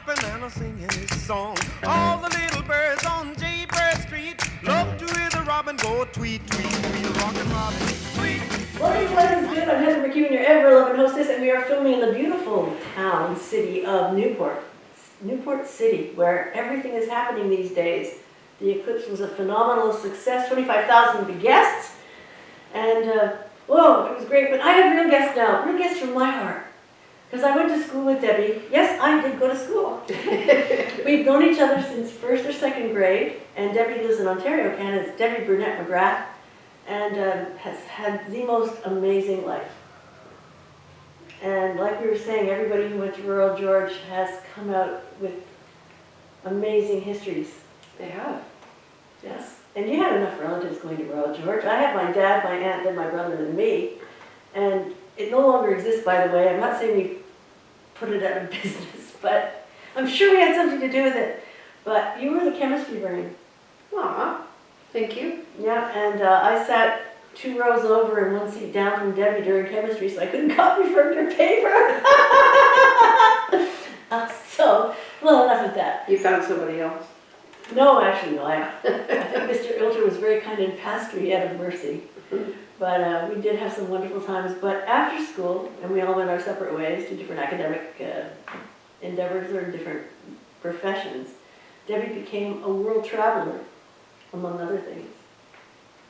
hopping and a singing his song. All the little birds on Jaybird Street love to hear the robin go tweet, tweet, tweet, rockin' robin, tweet. Morning, what is good? I'm Heather McHugh, your ever-loving hostess, and we are filming in the beautiful town, city of Newport City, where everything is happening these days. The eclipse was a phenomenal success, 25,000 guests, and whoa, it was great. But I have real guests now, real guests from my heart, because I went to school with Debbie. Yes, I did go to school. We've known each other since 1st or 2nd grade, and Debbie lives in Ontario, Canada. It's Debi Burnett McGrath, and has had the most amazing life. And like we were saying, everybody who went to Royal George has come out with amazing histories. They have. Yes. And you had enough relatives going to Royal George. I had my dad, my aunt, then my brother, and me. And it no longer exists, by the way. I'm not saying we put it out of business, but I'm sure we had something to do with it. But you were the chemistry brain. Aw, thank you. Yeah, and I sat 2 rows over and 1 seat down from Debbie during chemistry, so I couldn't copy from your paper. So, well, enough of that. You found somebody else? No, actually, no. I think Mr. Ilter was very kind and passed me out of mercy. But we did have some wonderful times. But after school, and we all went our separate ways to different academic endeavors or different professions, Debbie became a world traveler, among other things.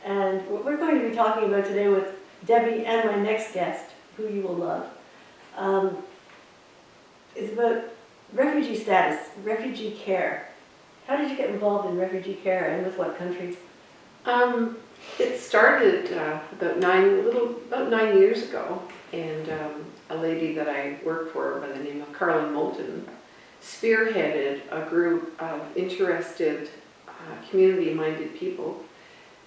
And what we're going to be talking about today with Debbie and my next guest, who you will love, is about refugee status, refugee care. How did you get involved in refugee care, and with what country? It started about 9 years ago, and a lady that I worked for by the name of Carolyn Moulton spearheaded a group of interested, community-minded people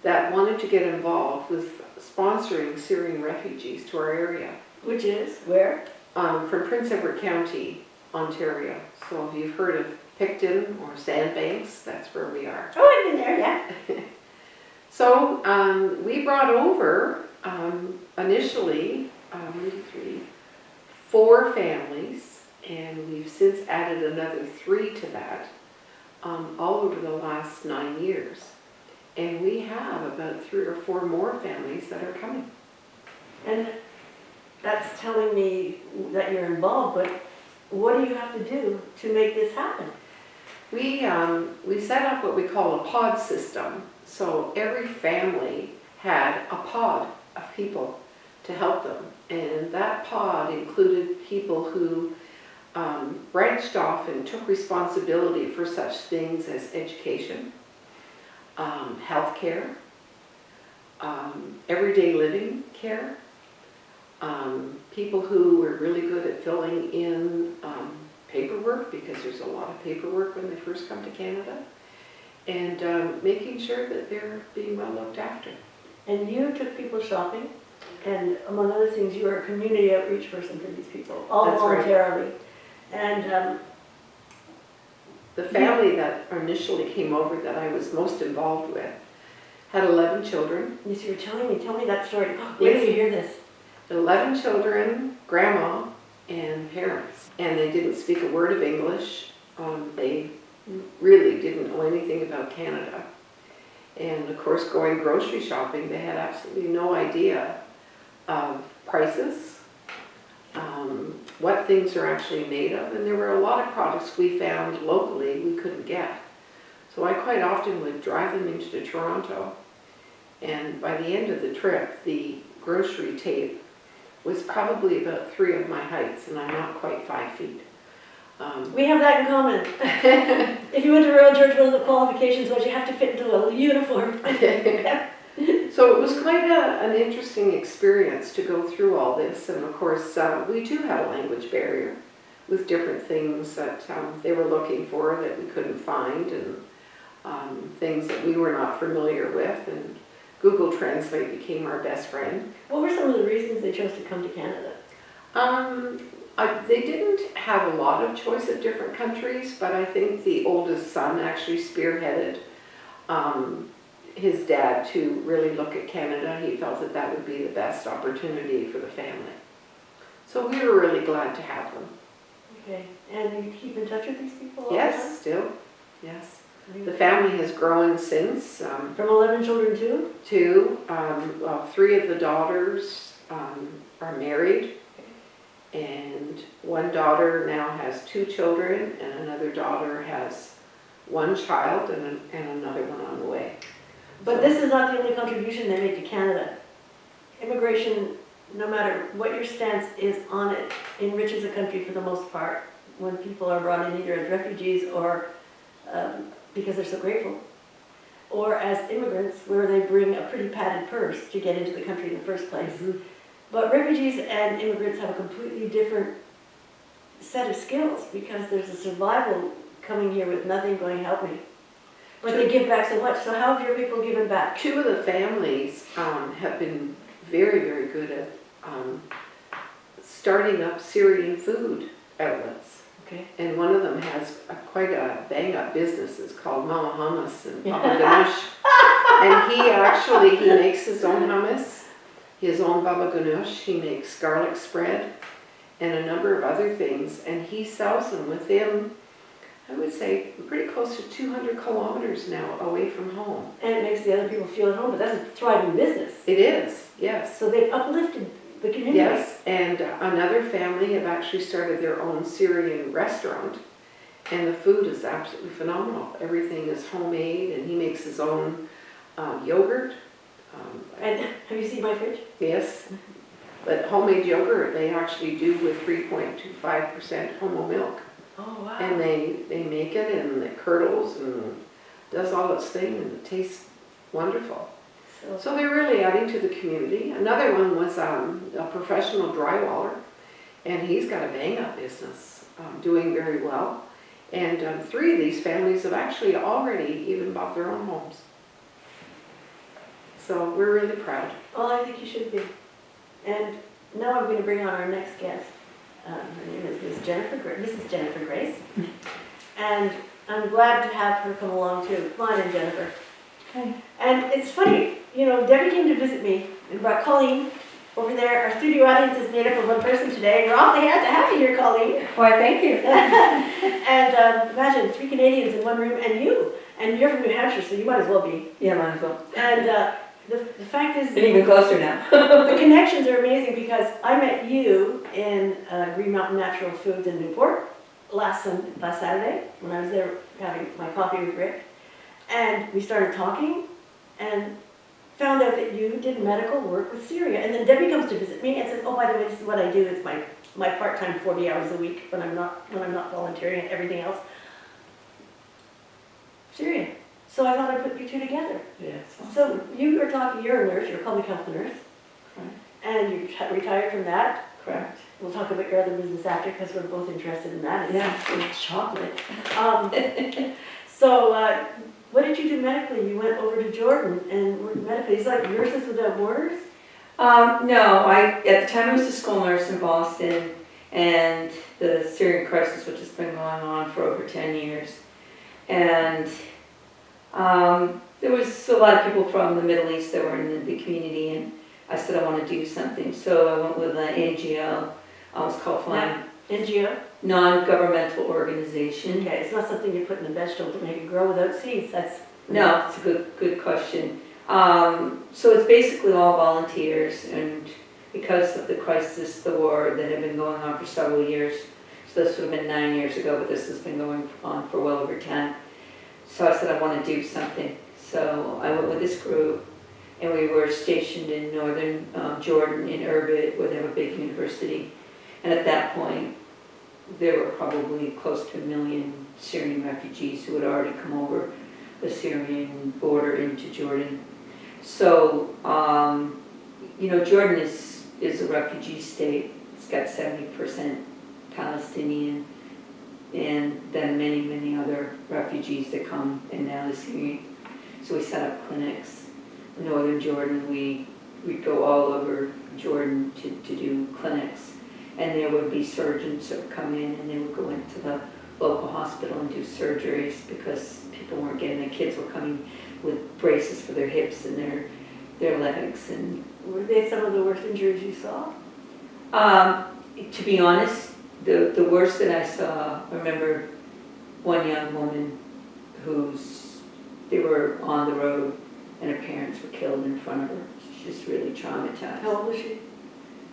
that wanted to get involved with sponsoring Syrian refugees to our area. Which is? Where? From Prince Edward County, Ontario. So if you've heard of Picton or Sandbanks, that's where we are. Oh, I've been there, yeah. So we brought over, initially, 4 families, and we've since added another 3 to that, all over the last 9 years. And we have about 3 or 4 more families that are coming. And that's telling me that you're involved, but what do you have to do to make this happen? We set up what we call a pod system. So every family had a pod of people to help them. And that pod included people who branched off and took responsibility for such things as education, healthcare, everyday living care, people who were really good at filling in paperwork, because there's a lot of paperwork when they first come to Canada, and making sure that they're being well looked after. And you took people shopping, and among other things, you were a community outreach person for these people, all That's voluntarily. Right. And the family that initially came over that I was most involved with had 11 children. yes, you were telling me, tell me that story. Where did you hear this? 11 children, grandma, and parents. And they didn't speak a word of English. They really didn't know anything about Canada. And of course, going grocery shopping, they had absolutely no idea of prices, what things are actually made of. And there were a lot of products we found locally we couldn't get. So I quite often would drive them into Toronto. And by the end of the trip, the grocery tape was probably about 3 of my heights, and I'm not quite 5 feet. We have that in common. If you went to Royal George, one of the qualifications was you have to fit into a uniform. So it was quite an interesting experience to go through all this, and of course we too had a language barrier with different things that they were looking for that we couldn't find, and things that we were not familiar with, and Google Translate became our best friend. What were some of the reasons they chose to come to Canada? They didn't have a lot of choice of different countries, but I think the oldest son actually spearheaded his dad to really look at Canada. He felt that that would be the best opportunity for the family. So we were really glad to have them. Okay, and you keep in touch with these people all the Yes, still, yes. time? The family has grown since. From 11 children too? Two, well, three of the daughters are married, and one daughter now has two children, and another daughter has one child and another one on the way. But this is not the only contribution they make to Canada. Immigration, no matter what your stance is on it, enriches a country for the most part when people are brought in either as refugees or because they're so grateful, or as immigrants where they bring a pretty padded purse to get into the country in the first place. Mm-hmm. But refugees and immigrants have a completely different set of skills because there's a survival coming here with nothing going, help me. But they give back so much. So how have your people given back? Two of the families have been very, very good at starting up Syrian food outlets. Okay. And one of them has quite a bang-up business. It's called Mama Hummus and Baba Ganoush. And he makes his own hummus, his own Baba Ganoush. He makes garlic spread and a number of other things. And he sells them within, I would say, pretty close to 200 kilometers now away from home. And it makes the other people feel at home, but that's a thriving business. It is, yes. So they've uplifted the community. Yes, and another family have actually started their own Syrian restaurant, and the food is absolutely phenomenal. Everything is homemade, and he makes his own yogurt. And have you seen my fridge? Yes, but homemade yogurt they actually do with 3.25% homo milk. Oh, wow. And they make it, and it curdles and does all its thing, and it tastes wonderful. So they're really adding to the community. Another one was a professional drywaller, and he's got a bang-up business, doing very well. And three of these families have actually already even bought their own homes. So we're really proud. Well, I think you should be. And now I'm going to bring on our next guest. Her name is Mrs. Jennifer Grace. And I'm glad to have her come along too. Come on in, Jennifer. Okay. And it's funny, you know, Debbie came to visit me and brought Colleen over there. Our studio audience is made up of one person today. We're awfully glad to have you here, Colleen. Why, thank you. And imagine 3 Canadians in one room and you. And you're from New Hampshire, so you might as well be. Yeah, might as well. And the fact is, And even closer now. the connections are amazing because I met you in Green Mountain Natural Foods in Newport last Saturday when I was there having my coffee with Rick. And we started talking and found out that you did medical work with Syria. And then Debbie comes to visit me and says, oh, by the way, this is what I do. It's my part-time 40 hours a week when I'm not volunteering and everything else. Syria. So I thought I'd put you two together. Yes. So you were talking, you're a nurse, you're a public health nurse, Correct. and you retired from that. Correct. We'll talk about your other business after because we're both interested in that. It's chocolate. So what did you do medically? You went over to Jordan and worked medically. It's like Nurses Without Borders? No, at the time I was a school nurse in Boston, and the Syrian crisis, which has been going on for over 10 years. And there was a lot of people from the Middle East that were in the community, and I said I want to do something. So I went with an NGO. It's called Flying. NGO? Non-governmental organization. Okay, it's not something you put in a vegetable to make it grow without seeds. That's No, it's a good question. So it's basically all volunteers, and because of the crisis, the war that had been going on for several years, so this would have been 9 years ago, but this has been going on for well over 10. So I said I want to do something. So I went with this group, and we were stationed in northern Jordan, in Irbid, where they have a big university. And at that point, there were probably close to 1 million Syrian refugees who had already come over the Syrian border into Jordan. So, Jordan is a refugee state. It's got 70% Palestinian, and then many, many other refugees that come, and now the Syrian. So we set up clinics in northern Jordan. We'd go all over Jordan to do clinics. And there would be surgeons that would come in, and they would go into the local hospital and do surgeries because people weren't getting, their kids were coming with braces for their hips and their legs. And were they some of the worst injuries you saw? to be honest, the worst that I saw, I remember one young woman they were on the road and her parents were killed in front of her. She's really traumatized. How old was she?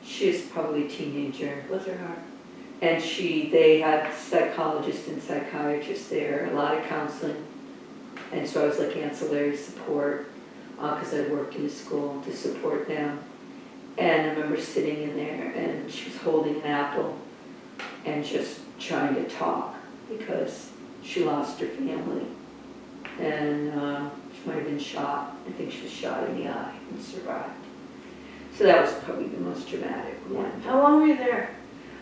She's probably a teenager. Bless her heart. And they had psychologists and psychiatrists there, a lot of counseling. And so I was like ancillary support, because I worked in a school to support them. And I remember sitting in there and she was holding an apple and just trying to talk because she lost her family. And she might have been shot. I think she was shot in the eye and survived. So that was probably the most dramatic one. How long were you there?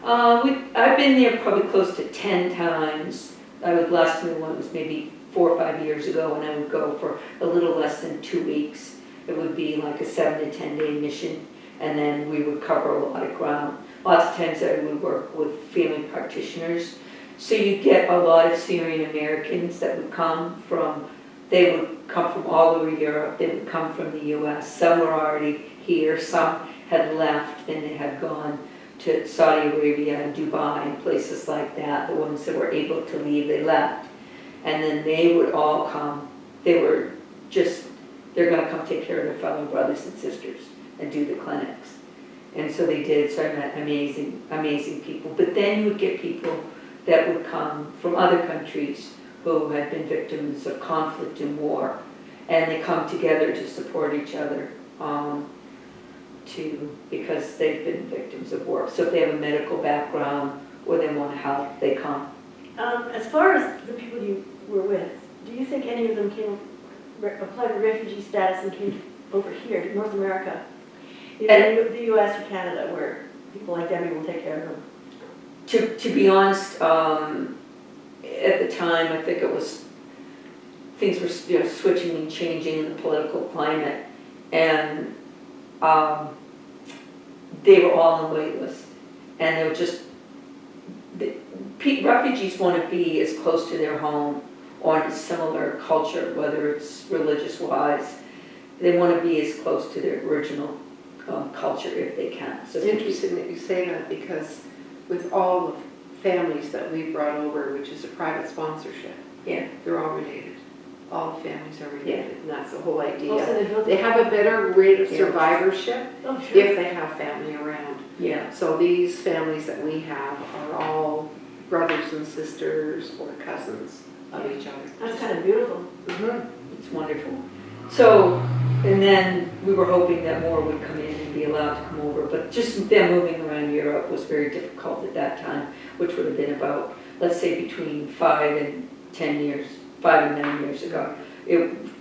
I've been there probably close to 10 times. Last time one was maybe 4 or 5 years ago, and I would go for a little less than 2 weeks. It would be like a 7 to 10 day mission, and then we would cover a lot of ground. Lots of times I would work with family practitioners. So you get a lot of Syrian Americans that would come from, they would come from all over Europe, they would come from the US. Some were already here, some had left and they had gone to Saudi Arabia and Dubai and places like that. The ones that were able to leave, they left. And then they would all come. They're going to come take care of their fellow brothers and sisters and do the clinics. And so they did, so I met amazing, amazing people. But then you would get people that would come from other countries who had been victims of conflict and war. And they come together to support each other because they've been victims of war. So if they have a medical background or they want to help, they come. As far as the people you were with, do you think any of them applied for refugee status and came over here to North America? Either the U.S. or Canada, where people like Debbie will take care of them? To be honest, at the time, I think it was, things were switching and changing in the political climate, and they were all on wait list. And they were just, refugees want to be as close to their home or in a similar culture, whether it's religious-wise. They want to be as close to their original culture if they can. So it's interesting that you say that, because with all the families that we brought over, which is a private sponsorship, yeah, they're all related. All the families are related, and that's the whole idea. Also, they have a better rate of survivorship sure. if they have family around. Yeah. So these families that we have are all brothers and sisters or cousins of each other. That's kind of beautiful. Mm-hmm. It's wonderful. So, and then we were hoping that more would come in and be allowed to come over, but just them moving around Europe was very difficult at that time, which would have been about, let's say, between 5 and 10 years, 5 and 9 years ago.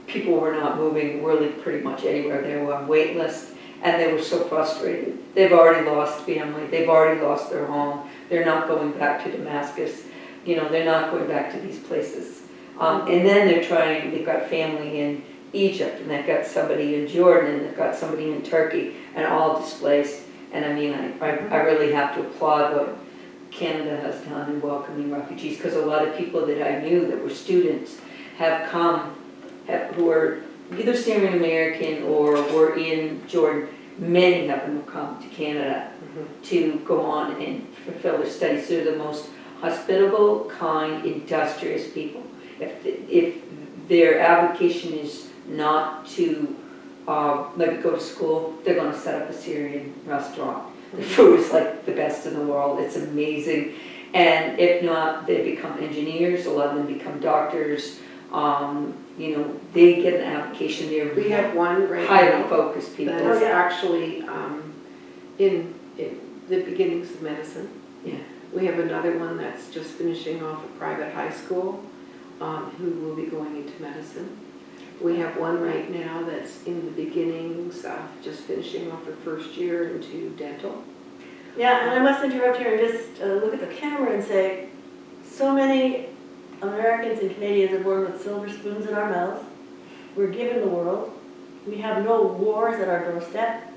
People were not moving really pretty much anywhere. They were on wait list, and they were so frustrated. They've already lost family. They've already lost their home. They're not going back to Damascus. They're not going back to these places. And then they've got family in Egypt, and they've got somebody in Jordan, and they've got somebody in Turkey, and all displaced. And I mean, I really have to applaud what Canada has done in welcoming refugees, because a lot of people that I knew that were students have come, who are either Syrian American or were in Jordan. Many of them have come to Canada to go on and fulfill their studies. They're the most hospitable, kind, industrious people. If their avocation is not to maybe go to school, they're going to set up a Syrian restaurant. The food is like the best in the world. It's amazing. And if not, they become engineers. A lot of them become doctors. They get an avocation. They're We have one right highly now focused people. that is actually in the beginnings of medicine. Yeah. We have another one that's just finishing off a private high school, who will be going into medicine. We have one right now that's in the beginnings of just finishing off her first year into dental. Yeah, and I must interrupt here and just look at the camera and say, so many Americans and Canadians are born with silver spoons in our mouths. We're given the world. We have no wars at our doorstep.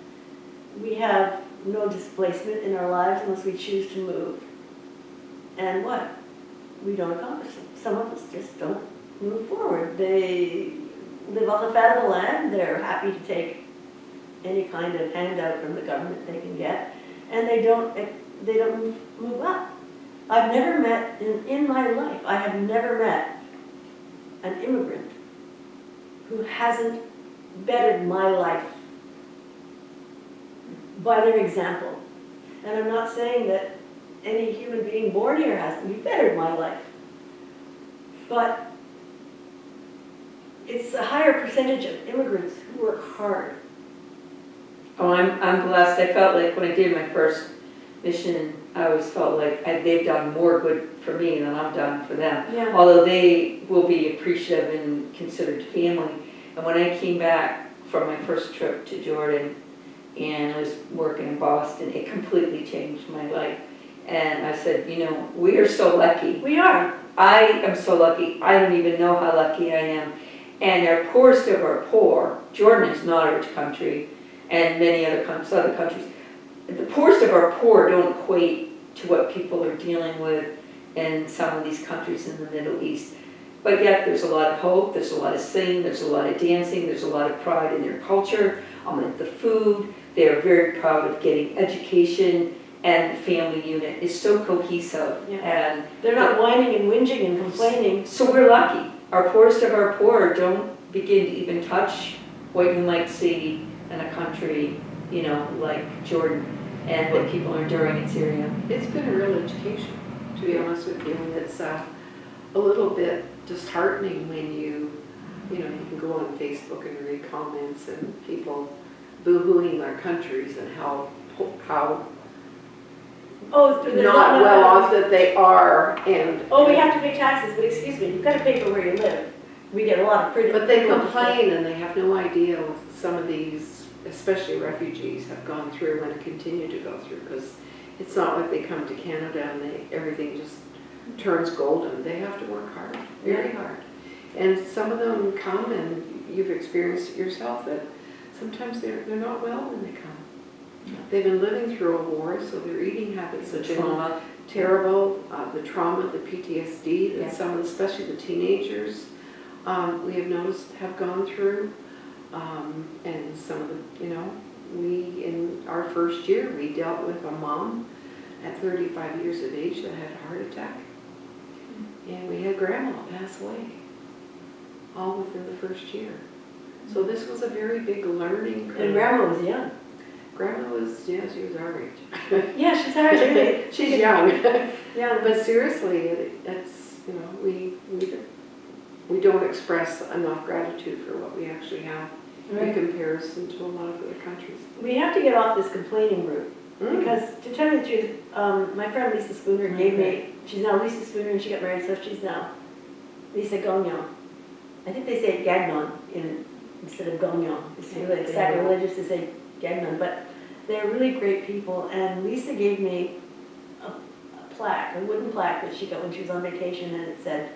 We have no displacement in our lives unless we choose to move. And what? We don't accomplish them. Some of us just don't move forward. They live off the fat of the land. They're happy to take any kind of handout from the government they can get, and they don't move up. I've never met, in my life, I have never met an immigrant who hasn't bettered my life by their example. And I'm not saying that any human being born here hasn't bettered my life. But it's a higher percentage of immigrants who work hard. Oh, I'm blessed. I felt like when I did my first mission, I always felt like they've done more good for me than I've done for them. Yeah. Although they will be appreciative and considered family. And when I came back from my first trip to Jordan and I was working in Boston, it completely changed my life. And I said, you know, we are so lucky. We are. I am so lucky. I don't even know how lucky I am. And our poorest of our poor, Jordan is not a rich country, and many other countries. The poorest of our poor don't equate to what people are dealing with in some of these countries in the Middle East. But yet there's a lot of hope, there's a lot of singing, there's a lot of dancing, there's a lot of pride in their culture, the food. They're very proud of getting education, and the family unit is so cohesive. Yeah. And They're not whining and whinging and complaining. so we're lucky. Our poorest of our poor don't begin to even touch what you might see in a country, you know, like Jordan, and what people are enduring in Syria. It's been a real education, to be honest with you, and it's a little bit disheartening when you can go on Facebook and read comments and people boo-hooing our countries and how Oh, there's not enough well money. off that they are, and Oh, we have to pay taxes, but excuse me, you've got to pay for where you live. We get a lot of criticism. but they complain and they have no idea what some of these, especially refugees, have gone through and continue to go through, because it's not like they come to Canada and everything just turns golden. They have to work hard, very hard. And some of them come, and you've experienced it yourself, that sometimes they're not well when they come. They've been living through a war, so their eating habits have been Trauma. terrible. The trauma, the PTSD that Yeah. some, especially the teenagers, we have noticed have gone through. And some of the, we, in our first year, we dealt with a mom at 35 years of age that had a heart attack. And we had grandma pass away, all within the first year. So this was a very big learning curve. And Grandma was young. Grandma was, she was our age. Yeah, she's ours, really. She's young. Yeah, But seriously, it's, we don't express enough gratitude for what we actually have in right. comparison to a lot of other countries. We have to get off this complaining route. Because to tell you the truth, my friend Lisa Spooner gave me, she's now Lisa Spooner and she got married, so she's now Lisa Gagnon. I think they say Gagnon instead of Gagnon. It's really sacrilegious to say Gagnon, but they're really great people. And Lisa gave me a plaque, a wooden plaque that she got when she was on vacation, and it said,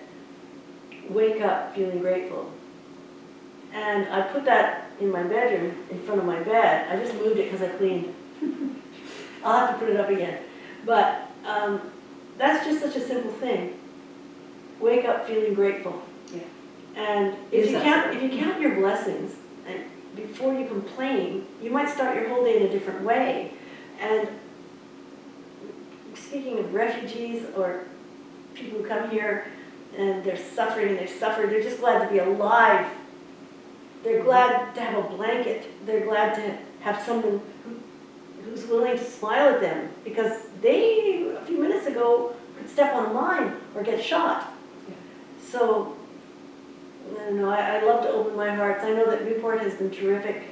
"Wake up feeling grateful." And I put that in my bedroom in front of my bed. I just moved it because I cleaned. I'll have to put it up again. But that's just such a simple thing. Wake up feeling grateful. Yeah. And if you Exactly. count your blessings and before you complain, you might start your whole day in a different way. And speaking of refugees or people who come here and they're suffering and they've suffered, they're just glad to be alive. They're glad to have a blanket. They're glad to have someone who's willing to smile at them, because they, a few minutes ago, could step on a mine or get shot. Yeah. So, I don't know, I love to open my heart. I know that Newport has been terrific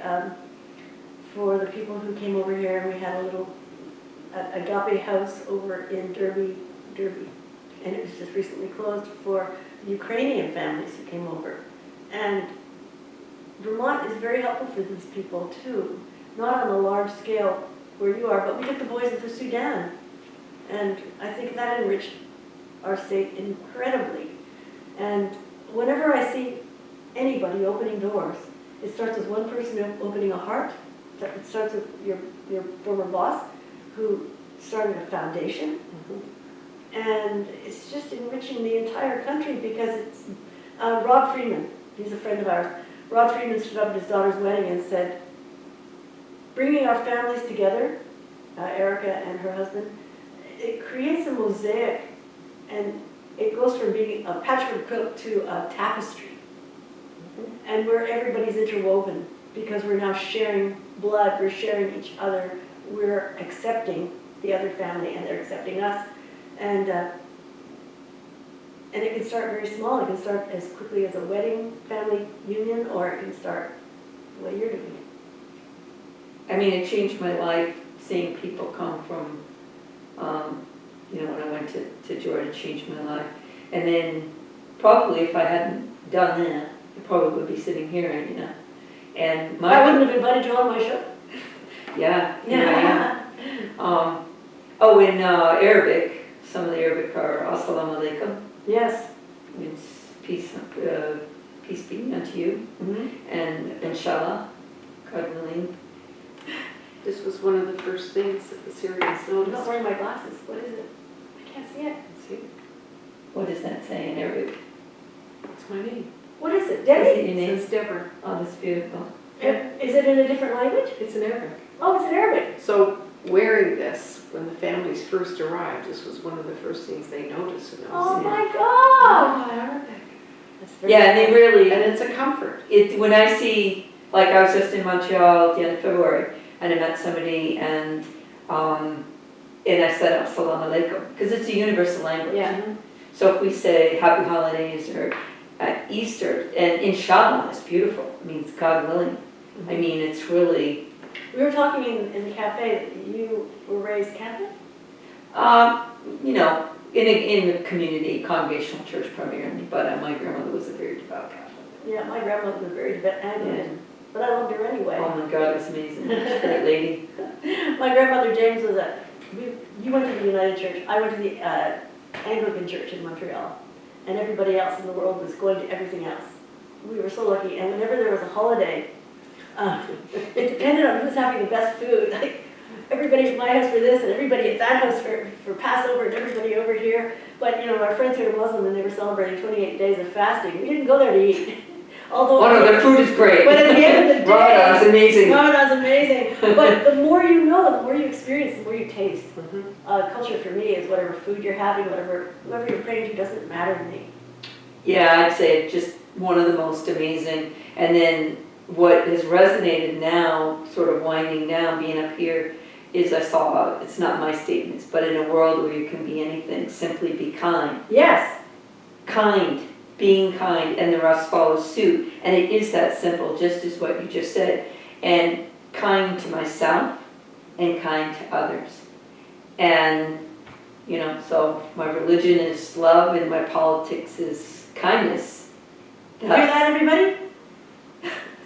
for the people who came over here, and we had a little agape house over in Derby, and it was just recently closed for Ukrainian families who came over. And Vermont is very helpful for these people too, not on a large scale where you are, but we took the boys into Sudan, and I think that enriched our state incredibly. And whenever I see anybody opening doors, it starts with one person opening a heart. It starts with your former boss, who started a foundation, and it's just enriching the entire country, because it's Rob Freeman, he's a friend of ours. Rob Freeman stood up at his daughter's wedding and said, bringing our families together, Erica and her husband, it creates a mosaic And it goes from being a patchwork quilt to a tapestry. And where everybody's interwoven because we're now sharing blood, we're sharing each other, we're accepting the other family and they're accepting us. And it can start very small. It can start as quickly as a wedding family union, or it can start the way you're doing it. I mean, it changed my life seeing people come from, you know, when I went to Jordan, it changed my life. And then probably if I hadn't done that, I probably would be sitting here, you know. And I wouldn't have invited you on my show. Yeah, here I am. Oh, in Arabic, some of the Arabic are Assalamu alaikum. Yes. It's peace be unto you. Mm-hmm. And inshallah, God willing. This was one of the first things that the Syrians I'm not noticed. wearing my glasses. What is it? I can't see it. See, What does that say in Arabic? it's my name. What is it? Is Debbie? it your It name? says Deborah. Oh, that's beautiful. Is it in a different language? It's in Arabic. Oh, it's in Arabic. So wearing this, when the families first arrived, this was one of the first things they noticed. And Oh was, my God. Arabic. That's very Yeah, and they really, And it's a comfort. when I see, like I was just in Montreal at the end of February, and I met somebody, and I said Assalamu alaikum, because it's a universal language. Yeah. So if we say Happy Holidays or Easter, and Inshallah is beautiful, it means God willing. I mean, it's really, We were talking in the cafe that you were raised Catholic? you know, in the community, congregational church primarily, but my grandmother was a very devout Catholic. Yeah, my grandmother was very devout Anglican, but I loved her anyway. Oh my God, it was amazing. She's a great lady. My grandmother James was you went to the United Church, I went to the Anglican Church in Montreal, and everybody else in the world was going to everything else. We were so lucky, and whenever there was a holiday, it depended on who was having the best food. Like, everybody at my house for this, and everybody at that house for Passover, and everybody over here. But, you know, our friends who were Muslim, and they were celebrating 28 days of fasting, we didn't go there to eat. Although, Oh no, their food is great. but at the end of the day, Ramadan's amazing. Ramadan's amazing. But the more you know, the more you experience, the more you taste. Mm-hmm. Culture for me is whatever food you're having, whoever you're praying to doesn't matter to me. Yeah, I'd say it's just one of the most amazing. And then what has resonated now, sort of winding down, being up here, is I saw, it's not my statements, but in a world where you can be anything, simply be kind. Yes. Kind, being kind, and the rest follows suit. And it is that simple, just as what you just said. And kind to myself and kind to others. And, you know, so my religion is love and my politics is kindness. You hear that, everybody?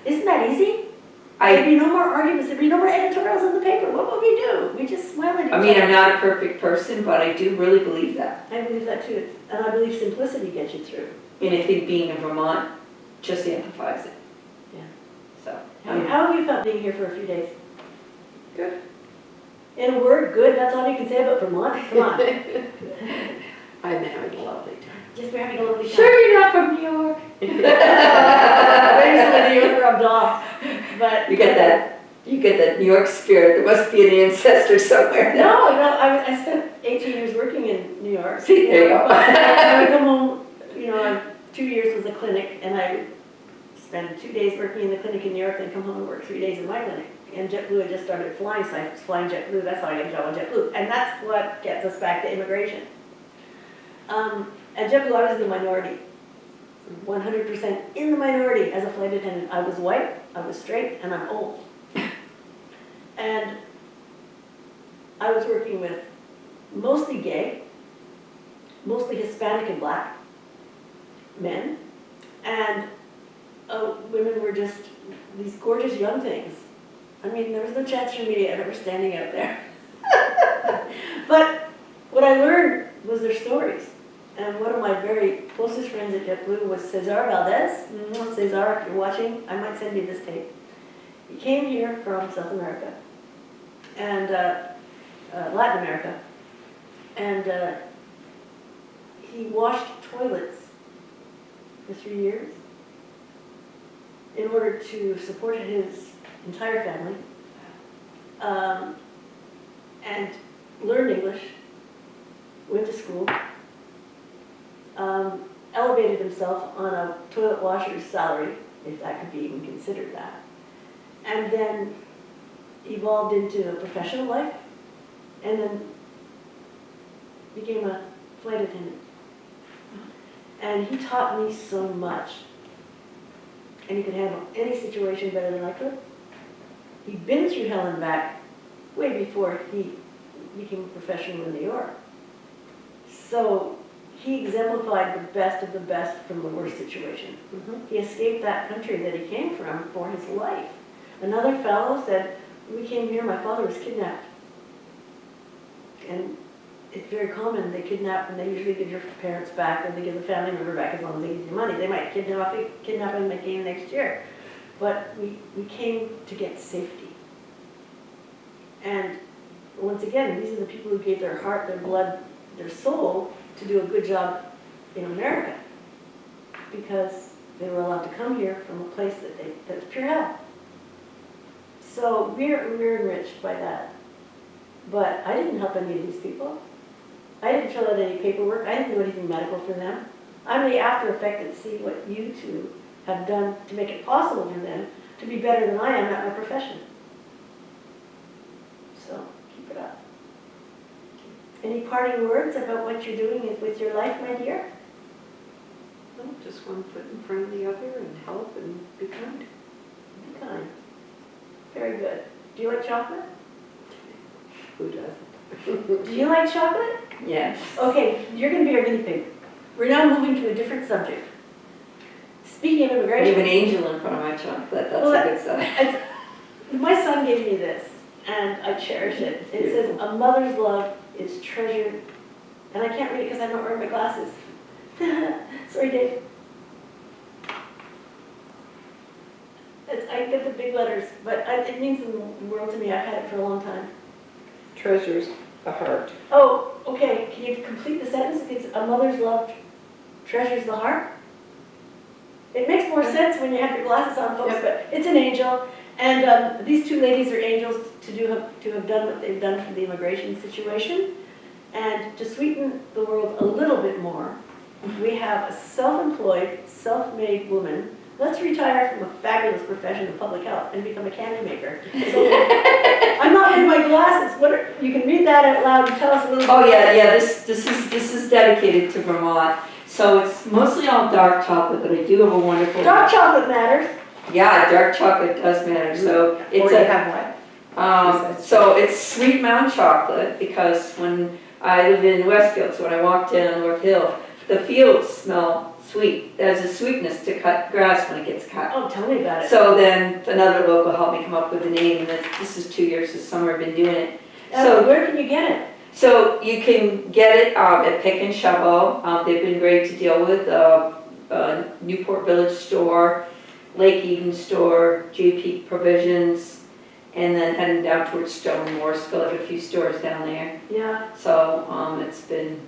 Isn't that easy? There'd be no more arguments, there'd be no more editorials in the paper. What would we do? We just smile at each other. I mean, I'm not a perfect person, but I do really believe that. I believe that too. And I believe simplicity gets you through. And I think being in Vermont just amplifies it. Yeah. So, How have you felt being here for a few days? Good. In a word, good. That's all you can say about Vermont? Come on. I'm having a lovely time. Just we're having a lovely time. sure you're not from New York. Basically, the York rubbed off. But You get that New York spirit. There must be an ancestor somewhere. No, I spent 18 years working in New York. See, there you go. But I would come home, you know, 2 years was a clinic, and I would spend 2 days working in the clinic in New York, then come home and work 3 days in my clinic. And JetBlue had just started flying, so I was flying JetBlue. That's how I got a job on JetBlue. And that's what gets us back to immigration. At JetBlue, I was in the minority. 100% in the minority as a flight attendant. I was white, I was straight, and I'm old. And I was working with mostly gay, mostly Hispanic and black men, and women were just these gorgeous young things. I mean, there was no chance for me ever standing out there. But what I learned was their stories. And one of my very closest friends at JetBlue was Cesar Valdez. Cesar, if you're watching, I might send you this tape. He came here from South America and Latin America, and he washed toilets for 3 years in order to support his entire family, and learned English, went to school, elevated himself on a toilet washer's salary, if that could be even considered that, and then evolved into a professional life, and then became a flight attendant. And he taught me so much. And he could handle any situation better than I could. He'd been through hell and back way before he became a professional in New York. So he exemplified the best of the best from the worst situation. He escaped that country that he came from for his life. Another fellow said, "We came here, my father was kidnapped." And it's very common, they kidnap and they usually give your parents back or they give the family member back as long as they give you money. They might kidnap him again next year. But we came to get safety. And once again, these are the people who gave their heart, their blood, their soul to do a good job in America. Because they were allowed to come here from a place that's pure hell. So we're enriched by that. But I didn't help any of these people. I didn't fill out any paperwork. I didn't do anything medical for them. I'm the after effect to see what you two have done to make it possible for them to be better than I am at my profession. So keep it up. Any parting words about what you're doing with your life, my dear? Well, just one foot in front of the other and help and be kind. Be kind. Very good. Do you like chocolate? Who doesn't? Do you like chocolate? Yes. Okay, you're going to be our guinea pig. We're now moving to a different subject. Speaking of I have immigration, an angel in front of my chocolate, that's Well, a good sign. my son gave me this, and I cherish it. It says, "A mother's love is treasured," and I can't read it because I'm not wearing my glasses. Sorry, Dave. I get the big letters, but it means the world to me. I've had it for a long time. Treasures the heart. Oh, okay. Can you complete the sentence? It's "a mother's love treasures the heart." It makes more sense when you have your glasses on, folks, but it's an angel. And these two ladies are angels to have done what they've done for the immigration situation. And to sweeten the world a little bit more, we have a self-employed, self-made woman. Let's retire from a fabulous profession of public health and become a candy maker. So, I'm not wearing my glasses. You can read that out loud and tell us a little bit. Oh yeah, this is dedicated to Vermont. So it's mostly all dark chocolate, but I do have a wonderful. Dark chocolate matters. Yeah, dark chocolate does matter. So it's so it's Sweet Mountain chocolate because when I live in Westfield, so when I walk down North Hill, the fields smell sweet. There's a sweetness to cut grass when it gets cut. Oh, tell me about it. So then another local helped me come up with the name. This is 2 years this summer I've been doing it. So where can you get it? So you can get it at Pick and Shovel. They've been great to deal with. Newport Village store, Lake Eden store, JP Provisions, and then heading down towards Stone Morrisville. I have a few stores down there. Yeah. So it's been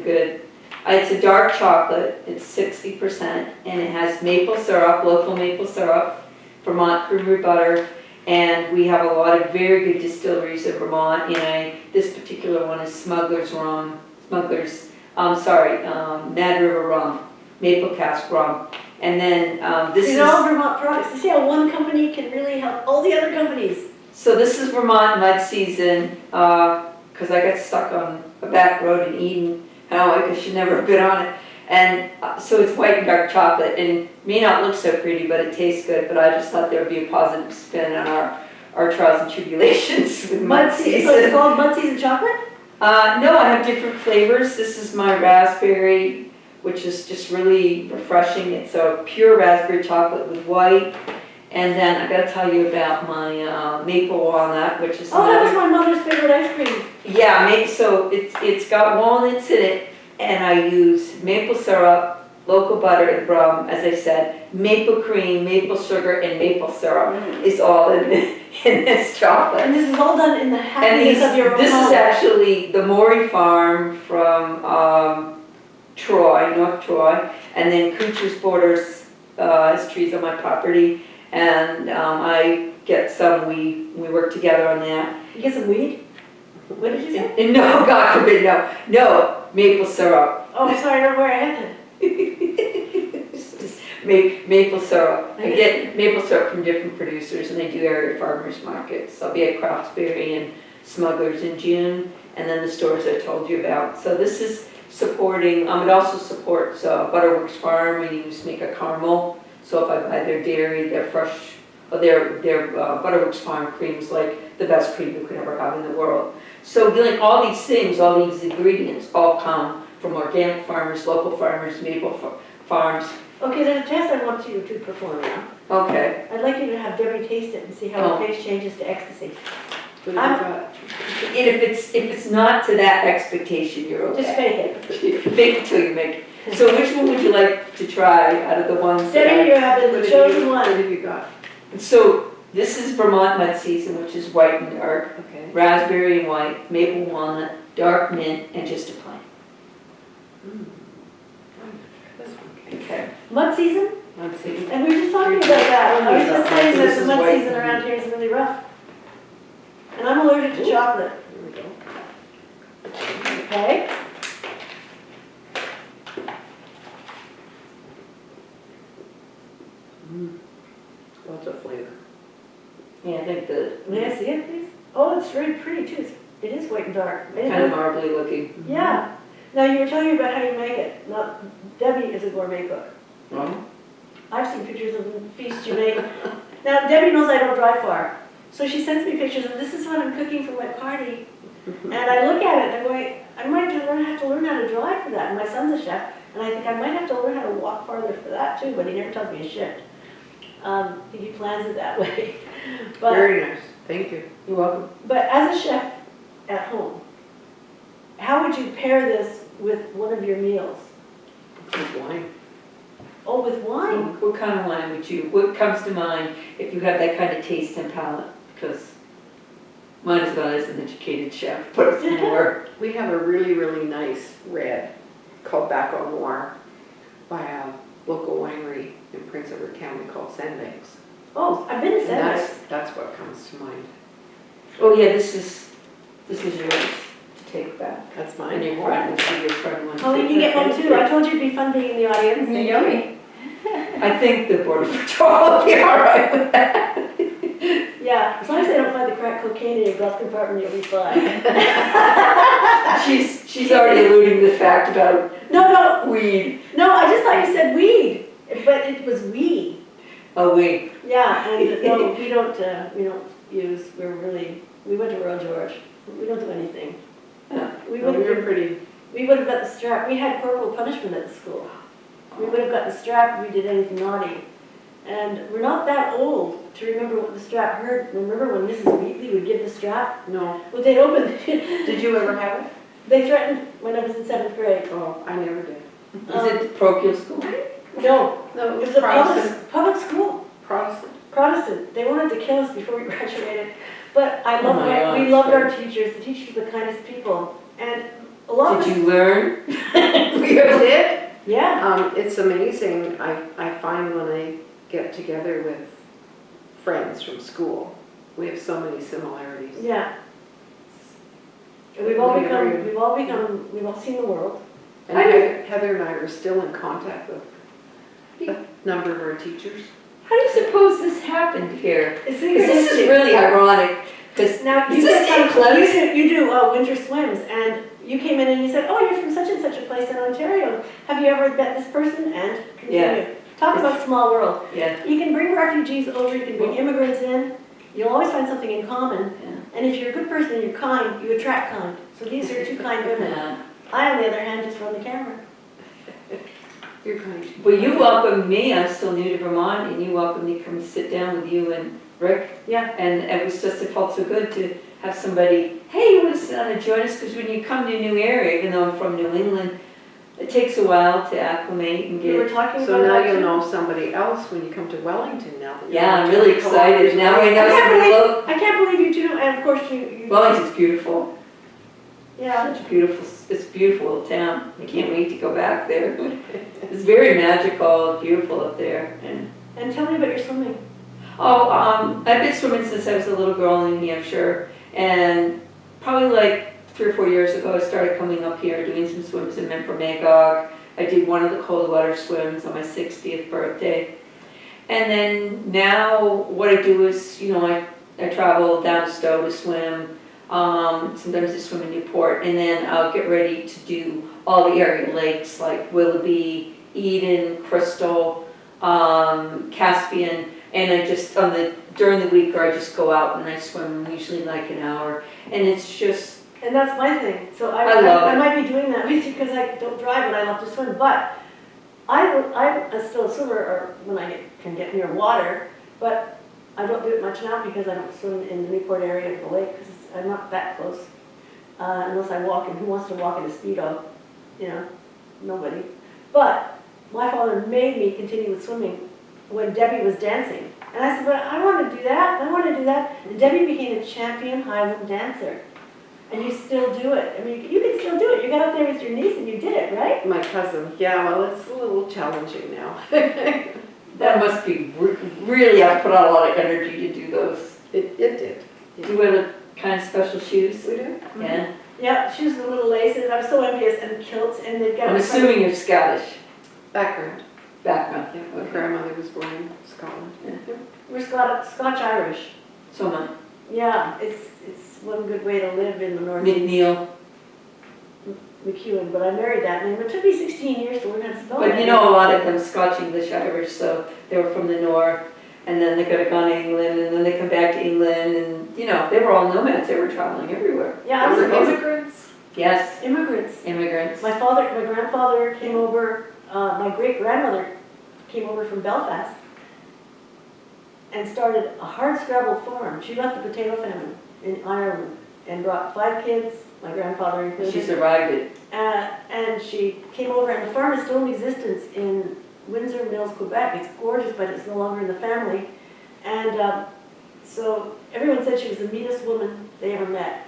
good. It's a dark chocolate. It's 60%, and it has maple syrup, local maple syrup, Vermont creamery butter. And we have a lot of very good distilleries in Vermont. This particular one is Mad River Rum, Maple Cask Rum. And then this is all Vermont products. You see how one company can really help all the other companies. So this is Vermont mud season because I got stuck on a back road in Eden. I should never have been on it. And so it's white and dark chocolate, and it may not look so pretty, but it tastes good. But I just thought there would be a positive spin on our trials and tribulations with mud season. So it's called Mud Season chocolate? No, I have different flavors. This is my raspberry, which is just really refreshing. It's a pure raspberry chocolate with white. And then I got to tell you about my maple walnut, which is that was my mother's favorite ice cream. Yeah, so it's got walnuts in it. And I use maple syrup, local butter and rum, as I said, maple cream, maple sugar, and maple syrup is all in this chocolate. And this is all done in the happiness of your own This home. is actually the Morey farm from Troy, North Troy, and then Kuchar's Borders has trees on my property, and I get some, we work together on that. You get some weed? What did you say? No, God forbid, no, maple syrup. Oh, sorry, I don't know where I had Maple syrup. I get maple syrup from different producers, and they do area farmers markets. I'll be at Craftsberry and Smugglers in June, and then the stores I told you about. So this is supporting, it also supports Butterworks Farm. We use make a caramel. So if I buy their dairy, their fresh, their Butterworks Farm cream is like the best cream you could ever have in the world. So like all these things, all these ingredients all come from organic farmers, local farmers, maple farms. Okay, there's a test I want you to perform now. Okay. I'd like you to have Debbie taste it and see how her face changes to ecstasy. What have you got? And if it's not to that expectation, you're okay. Just fake it. Fake it till you make it. So which one would you like to try out of the ones that Debbie, you have the chosen What one. have you got? So this is Vermont Mud Season, which is white and dark, Okay. raspberry and white, maple walnut, dark mint, and just a plain. This one. Okay. Mud season? Let's see. And we were just talking about that. I was just saying This that the is mud white. season around here is really rough. And I'm allergic to chocolate. Here we go. Okay? Lots of flavor. Yeah, I think the May I see it, please? Oh, it's really pretty too. It is white and dark. I didn't kind of know- marbly looking. Yeah. Now, you were telling me about how you make it. Now, Debbie is a gourmet cook. Well, I've seen pictures of the feasts you make. Now, Debbie knows I don't drive far. So she sends me pictures of this is what I'm cooking for my party. And I look at it and I'm going, I might have to learn how to drive for that. And my son's a chef. And I think I might have to learn how to walk farther for that too, but he never tells me a shift. I think he plans it that way. But, Very nice. Thank you. you're welcome. but as a chef at home, how would you pair this with one of your meals? Good wine. Oh, with wine? What kind of wine would you, what comes to mind if you have that kind of taste and palate? Because mine is not as an educated chef, but it's more. We have a really, really nice red called Baco Noir by a local winery in Prince Edward County called Sandbanks. Oh, I've been to And Sandbanks. that's what comes to mind. Oh yeah, this is yours to take back. That's And mine. your friend, will see your friend one. Oh, you can get one too. I told you it'd be fun being in the audience. Yummy. I think the border patrol will be all right with that. Yeah, as long as they don't find the crack cocaine in your glove compartment, you'll be fine. She's already alluding to the fact about No, weed. no, I just thought you said weed, but it was weed. Oh wait. Yeah, and no, we don't use, we went to Royal George. We don't do anything. We Well, would we were have pretty, got the strap. We had corporal punishment at the school. We would have got the strap if we did anything naughty. And we're not that old to remember what the strap hurt. Remember when Mrs. Wheatley would give the strap? no. Well, they'd open, Did you ever have it? they threatened when I was in 7th grade. Oh, I never did. Is it parochial school? No, No, it was a Protestant. public school, Protestant. Protestant. They wanted to kill us before we graduated. But I Oh loved my God, we loved our sorry. teachers. The teachers were the kindest people. And a lot of Did us, you learn? We did? yeah. It's amazing. I find when I get together with friends from school, we have so many similarities. Yeah. And we've all Really become, we've all seen the world. And Heather and I are still in contact with a number of our teachers. How do you suppose this happened here? It's Because this is really ironic. Because Now, is this St. Clements? you do winter swims, and you came in and you said, oh, you're from such and such a place in Ontario. Have you ever met this person? And continue. Yeah. Talk about small world. Yeah. You can bring refugees over, you can bring immigrants in. You'll always find something in common. Yeah. And if you're a good person and you're kind, you attract kind. So these are two kind women. Yeah. I, on the other hand, just run the camera. You're kind. Well, you welcomed me. I'm still new to Vermont, and you welcomed me to come sit down with you and Rick. Yeah. And it was just, it felt so good to have somebody, hey, you want to sit down and join us? Because when you come to a new area, even though I'm from New England, it takes a while to acclimate and We were get. talking So about now that you'll too. know somebody else when you come to Wellington now. That you're Yeah, I'm not really 20 excited. kilometers Now away. I know somebody local. I can't believe you two, and of course you Wellington's beautiful. yeah. Such a beautiful, it's a beautiful little town. I can't wait to go back there. It's very magical, beautiful up there. And tell me about your swimming. I've been swimming since I was a little girl in New Hampshire, and probably like 3 or 4 years ago, I started coming up here, doing some swims in Memphremagog. I did one of the cold water swims on my 60th birthday. And then now what I do is, I travel down to Stowe to swim. Sometimes I swim in Newport, and then I'll get ready to do all the area lakes like Willoughby, Eden, Crystal, Caspian, and I just during the week, or I just go out and I swim usually like an hour, and it's just. And that's my thing. So I might be doing that with you because I don't drive and I love to swim, but I'm still a swimmer, or when I can get near water, but I don't do it much now because I don't swim in the Newport area of the lake because I'm not that close. Unless I walk in. Who wants to walk in a Speedo? Nobody. But my father made me continue with swimming when Debbie was dancing. And I said, but I want to do that, I want to do that. And Debbie became a champion Highland dancer. And you still do it. I mean, you can still do it. You got up there with your niece and you did it, right? My cousin, yeah, well, it's a little challenging now. That must be really, I put out a lot of energy to do those. It did. Do you wear the kind of special shoes? We do? Yeah. Yeah, shoes with little laces. I'm so envious, and kilts, and they've got. I'm assuming you're Scottish Background. background. Yeah, my grandmother was born in Scotland. Yeah. We're Scotch-Irish. So am I. Yeah, it's one good way to live in the Northeast. McNeil. McEwen, but I married that name. It took me 16 years to learn how to spell But it. a lot of them Scotch, English, Irish, so they were from the north, and then they could have gone to England, and then they come back to England, and they were all nomads. They were traveling everywhere. Yeah, I was Immigrants? Yes, immigrants. immigrants. My grandfather came over, my great-grandmother came over from Belfast and started a hard-scrabble farm. She left the potato famine in Ireland and brought 5 kids, my grandfather included. She survived it. And she came over, and the farm is still in existence in Windsor Mills, Quebec. It's gorgeous, but it's no longer in the family. And so everyone said she was the meanest woman they ever met.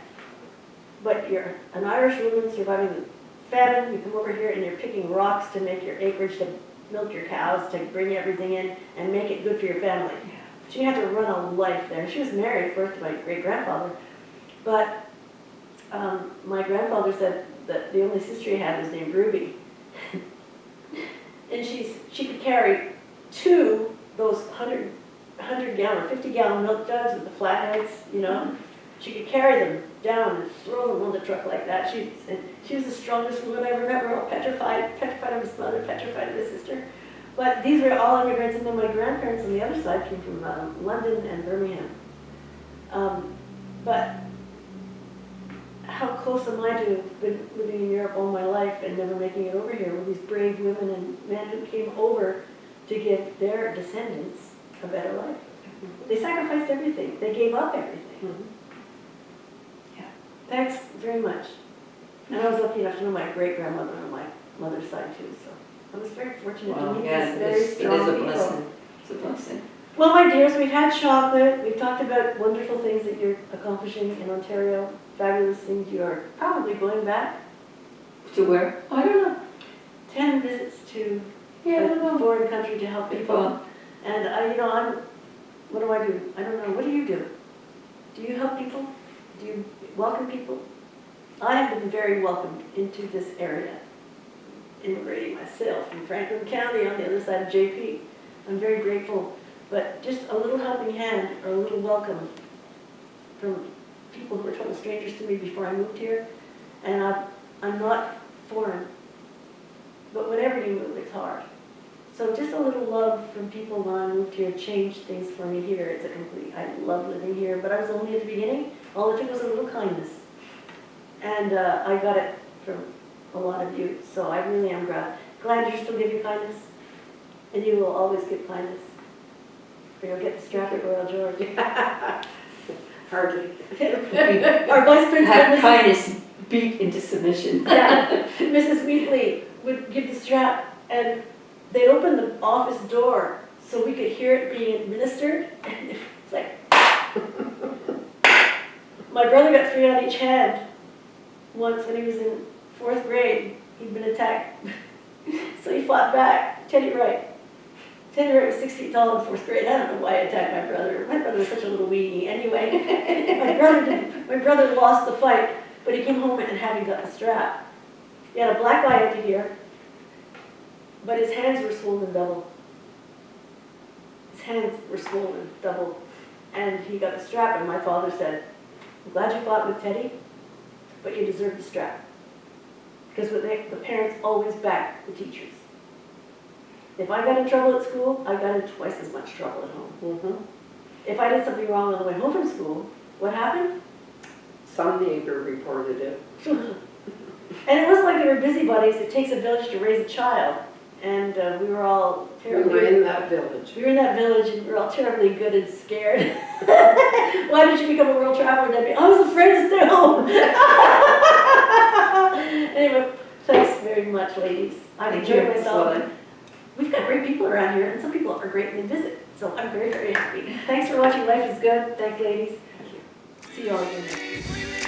But you're an Irish woman surviving the famine. You come over here and you're picking rocks to make your acreage, to milk your cows, to bring everything in and make it good for your family. She had to run a life there. She was married, of course, to my great-grandfather. But my grandfather said that the only sister he had was named Ruby. And she could carry 2 those 100-gallon or 50-gallon milk jugs with the flatheads, She could carry them down and throw them on the truck like that. She was the strongest woman I ever met. We're all petrified of his mother, petrified of his sister. But these were all immigrants, and then my grandparents on the other side came from London and Birmingham. But how close am I to been living in Europe all my life and never making it over here with these brave women and men who came over to give their descendants a better life. They sacrificed everything. They gave up everything. Yeah. Thanks very much. And I was lucky enough to know my great-grandmother on my mother's side too, so I was very fortunate to meet these very strong it is a people. blessing. It's a blessing. Well, my dears, we've had chocolate. We've talked about wonderful things that you're accomplishing in Ontario. Fabulous things. You are probably going back. To where? I don't know. 10 visits to Yeah, I don't a know. foreign country to help people. Well, And what do I do? I don't know. What do you do? Do you help people? Do you welcome people? I have been very welcomed into this area, immigrating myself from Franklin County on the other side of JP. I'm very grateful, but just a little helping hand or a little welcome from people who were total strangers to me before I moved here. And I'm not foreign, but whenever you move, it's hard. So just a little love from people when I moved here changed things for me here. I love living here, but I was only at the beginning. All it took was a little kindness. And I got it from a lot of you, so I really am glad you still give you kindness. And you will always give kindness. Or you'll get the strap at Royal George. Hardly. Our vice principal, have kindness beat into submission. Yeah, Mrs. Wheatley would give the strap, and they'd open the office door so we could hear it being administered. And it's like, my brother got 3 on each hand once when he was in 4th grade. He'd been attacked, so he fought back. Teddy Wright. Teddy Wright was 6 feet tall in 4th grade. I don't know why I attacked my brother. My brother was such a little weenie. Anyway, my brother lost the fight, But he came home and hadn't got the strap. He had a black eye up to here, but his hands were swollen double. His hands were swollen double. And he got the strap, and my father said, I'm glad you fought with Teddy, but you deserve the strap. Because the parents always back the teachers. If I got in trouble at school, I got in twice as much trouble at home. Mhm. If I did something wrong on the way home from school, what happened? Some neighbor reported it. And it wasn't like they were busybodies. It takes a village to raise a child. And we were all We terribly... were in that village. We were in that village and we were all terribly good and scared. Why did you become a world traveler, Debbie? I was afraid to stay home. Anyway, thanks very much, ladies. I've enjoyed myself. We've got great people around here, and some people are great when they visit. So I'm very, very happy. Thanks for watching Life is Good. Thanks, ladies. See you all again.